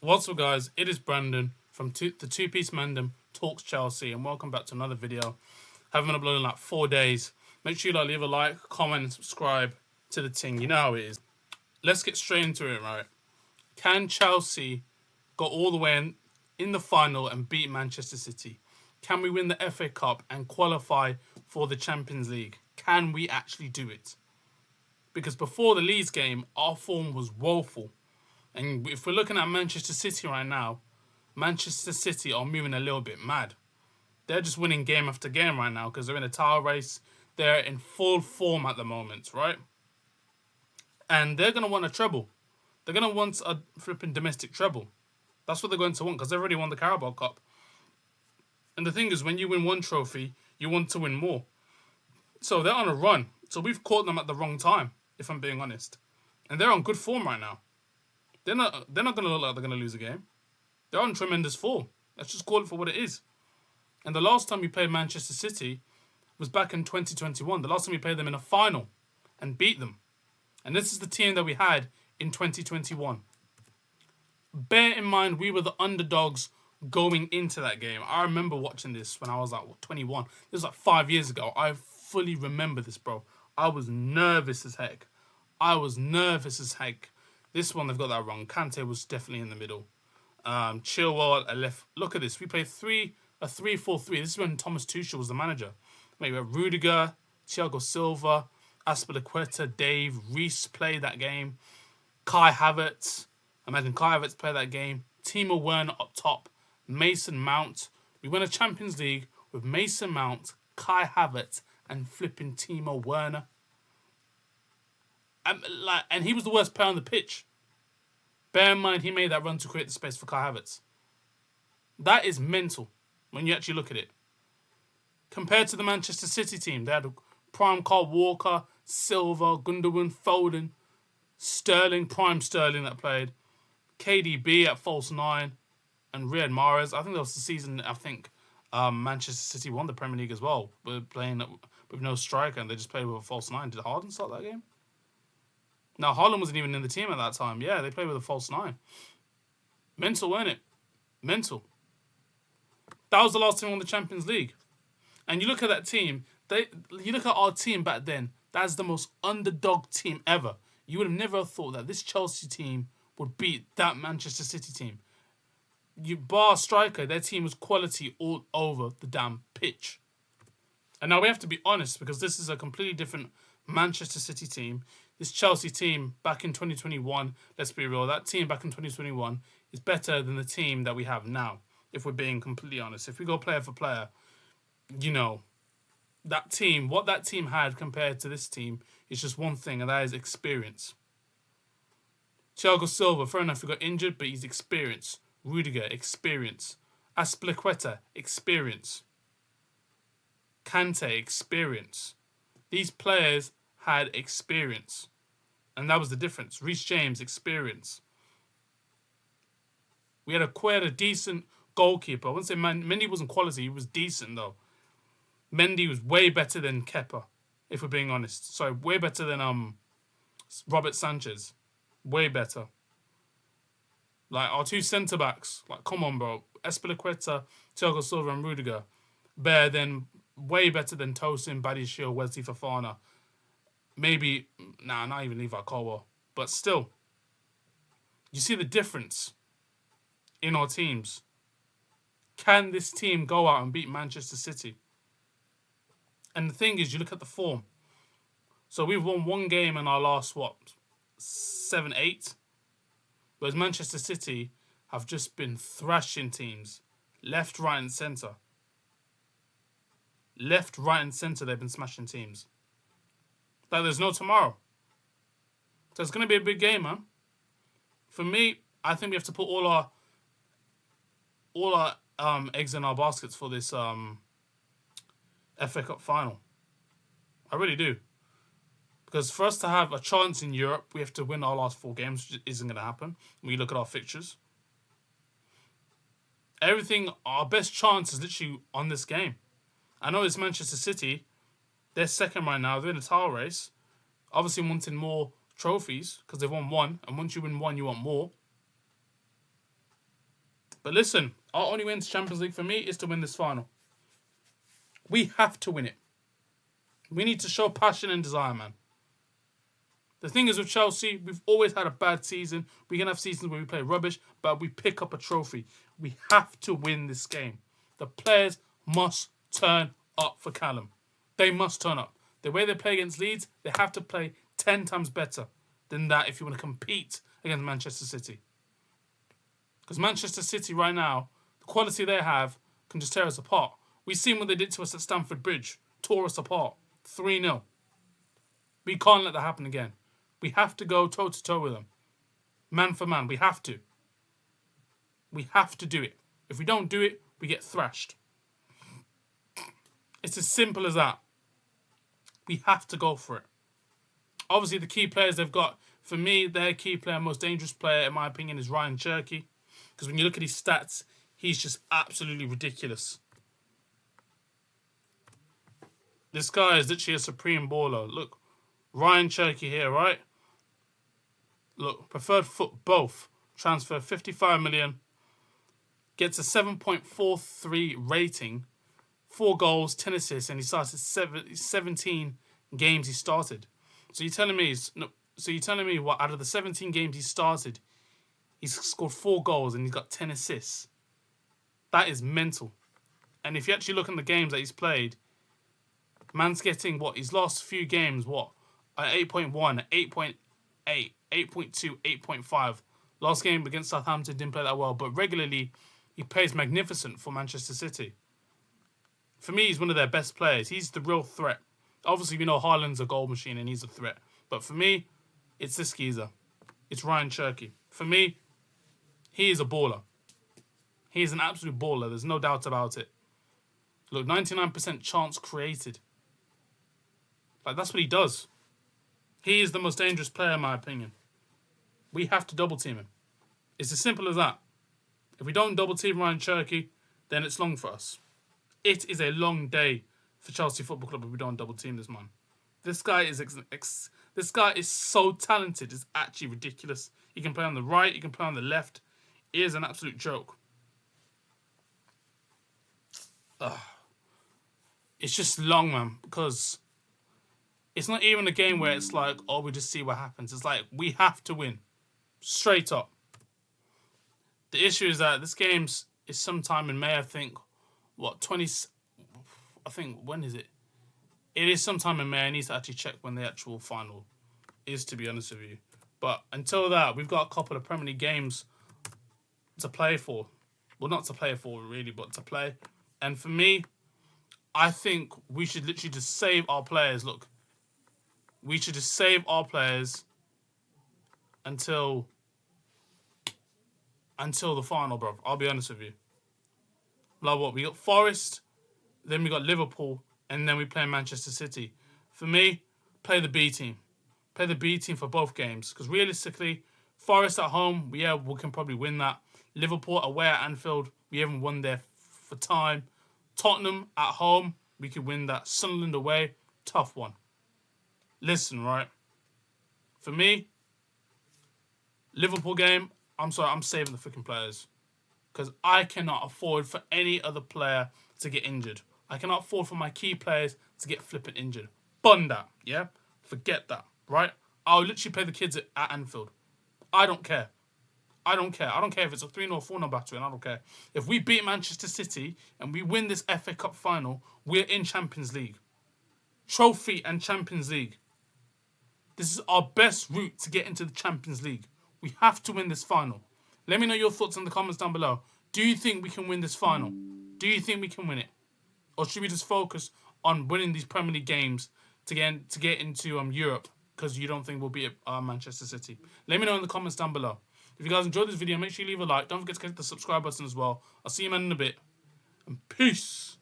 What's up, guys? It is Brandon from the Two Piece Mandem Talks Chelsea, and welcome back to another video. Haven't been uploading in like 4 days. Make sure you leave a like, comment, and subscribe to the thing. You know how it is. Let's get straight into it, right? Can Chelsea go all the way in the final and beat Manchester City? Can we win the FA Cup and qualify for the Champions League? Can we actually do it? Because before the Leeds game, our form was woeful. And if we're looking at Manchester City right now, Manchester City are moving a little bit mad. They're just winning game after game right now because they're in a title race. They're in full form at the moment, right? And they're going to want a treble. They're going to want a flipping domestic treble. That's what they're going to want because they've already won the Carabao Cup. And the thing is, when you win one trophy, you want to win more. So they're on a run. So we've caught them at the wrong time, if I'm being honest. And they're on good form right now. They're not going to look like they're going to lose a game. They're on tremendous form. Let's just call it for what it is. And the last time we played Manchester City was back in 2021. The last time we played them in a final and beat them. And this is the team that we had in 2021. Bear in mind, we were the underdogs going into that game. I remember watching this when I was like 21. This was like 5 years ago. I fully remember this, bro. I was nervous as heck. This one, they've got that wrong. Kante was definitely in the middle. Chilwell at left. Look at this. We played a 3-4-3. This is when Thomas Tuchel was the manager. Maybe we had Rudiger, Thiago Silva, Azpilicueta, Dave, Reece played that game. Kai Havertz. Imagine Kai Havertz played that game. Timo Werner up top. Mason Mount. We won a Champions League with Mason Mount, Kai Havertz, and flipping Timo Werner. And he was the worst player on the pitch. Bear in mind, he made that run to create the space for Kai Havertz. That is mental when you actually look at it. Compared to the Manchester City team, they had prime Kyle Walker, Silva, Gundogan, Foden, Sterling, prime Sterling that played, KDB at false 9, and Riyad Mahrez. I think that was the season, Manchester City won the Premier League as well. We're playing with no striker and they just played with a false 9. Did Harden start that game? No, Haaland wasn't even in the team at that time. Yeah, they played with a false 9. Mental, weren't it? Mental. That was the last team won the Champions League. And you look at that team, you look at our team back then, that's the most underdog team ever. You would have never thought that this Chelsea team would beat that Manchester City team. You bar striker, their team was quality all over the damn pitch. And now we have to be honest because this is a completely different Manchester City team. This Chelsea team back in 2021, let's be real, that team back in 2021 is better than the team that we have now, if we're being completely honest. If we go player for player, you know, that team, what that team had compared to this team is just one thing, and that is experience. Thiago Silva, fair enough, he got injured, but he's experienced. Rudiger, experience. Azpilicueta, experience. Kante, experience. These players had experience. And that was the difference. Reece James, experience. We had quite a decent goalkeeper. I wouldn't say Mendy wasn't quality, he was decent though. Mendy was way better than Kepa, if we're being honest. Sorry, way better than Robert Sanchez. Way better. Like, our two centre-backs, like, come on, bro. Azpilicueta, Thiago Silva and Rudiger. Way better than Tosin, Badiashile, Wesley Fofana. Maybe, not even Levi Colwell. But still, you see the difference in our teams. Can this team go out and beat Manchester City? And the thing is, you look at the form. So we've won one game in our last, 7, 8? Whereas Manchester City have just been thrashing teams. Left, right and centre. Left, right and centre, they've been smashing teams. Like there's no tomorrow. So it's going to be a big game, man. For me, I think we have to put all our eggs in our baskets for this FA Cup final. I really do. Because for us to have a chance in Europe, we have to win our last 4 games, which isn't going to happen when you look at our fixtures. Our best chance is literally on this game. I know it's Manchester City. They're second right now. They're in a title race. Obviously wanting more trophies because they've won 1. And once you win 1, you want more. But listen, our only win to Champions League for me is to win this final. We have to win it. We need to show passion and desire, man. The thing is with Chelsea, we've always had a bad season. We can have seasons where we play rubbish, but we pick up a trophy. We have to win this game. The players must turn up for Callum. They must turn up. The way they play against Leeds, they have to play 10 times better than that if you want to compete against Manchester City. Because Manchester City right now, the quality they have can just tear us apart. We've seen what they did to us at Stamford Bridge. Tore us apart. 3-0. We can't let that happen again. We have to go toe-to-toe with them. Man for man. We have to. We have to do it. If we don't do it, we get thrashed. It's as simple as that. We have to go for it. Obviously, the key players they've got, for me, their key player, most dangerous player, in my opinion, is Ryan Cherky. Because when you look at his stats, he's just absolutely ridiculous. This guy is literally a supreme baller. Look, Ryan Cherky here, right? Look, preferred foot both. Transfer 55 million. Gets a 7.43 rating. 4 goals, 10 assists, and he started 17 games he started. So you're telling me what, out of the 17 games he started, he's scored 4 goals and he's got 10 assists. That is mental. And if you actually look in the games that he's played, man's getting what? His last few games, what? 8.1, 8.8, 8.2, 8.5. Last game against Southampton didn't play that well, but regularly he plays magnificent for Manchester City. For me, he's one of their best players. He's the real threat. Obviously, we know Haaland's a goal machine and he's a threat. But for me, it's this geezer. It's Ryan Cherky. For me, he is a baller. He is an absolute baller. There's no doubt about it. Look, 99% chance created. Like, that's what he does. He is the most dangerous player, in my opinion. We have to double team him. It's as simple as that. If we don't double team Ryan Cherky, then it's long for us. It is a long day for Chelsea Football Club if we don't double team this man. This guy is so talented. It's actually ridiculous. He can play on the right. He can play on the left. He is an absolute joke. It's just long, man, because it's not even a game where it's like, oh, we just see what happens. It's like, we have to win. Straight up. The issue is that this game is sometime in May, I think. When is it? It is sometime in May. I need to actually check when the actual final is, to be honest with you. But until that, we've got a couple of Premier League games to play for. Well, not to play for, really, but to play. And for me, I think we should literally just save our players. Look, we should just save our players until the final, bro. I'll be honest with you. Like what? We got Forest, then we got Liverpool, and then we play Manchester City. For me, play the B team. Play the B team for both games. Because realistically, Forest at home, we can probably win that. Liverpool away at Anfield, we haven't won there for time. Tottenham at home, we could win that. Sunderland away, tough one. Listen, right? For me, Liverpool game, I'm saving the freaking players. Because I cannot afford for any other player to get injured. I cannot afford for my key players to get flipping injured. Bun that, yeah? Forget that, right? I'll literally play the kids at Anfield. I don't care. I don't care if it's a 3-0 or 4-0 battle, and I don't care. If we beat Manchester City and we win this FA Cup final, we're in Champions League. Trophy and Champions League. This is our best route to get into the Champions League. We have to win this final. Let me know your thoughts in the comments down below. Do you think we can win this final? Do you think we can win it? Or should we just focus on winning these Premier League games to get into Europe because you don't think we'll beat Manchester City? Let me know in the comments down below. If you guys enjoyed this video, make sure you leave a like. Don't forget to click the subscribe button as well. I'll see you man in a bit. And peace.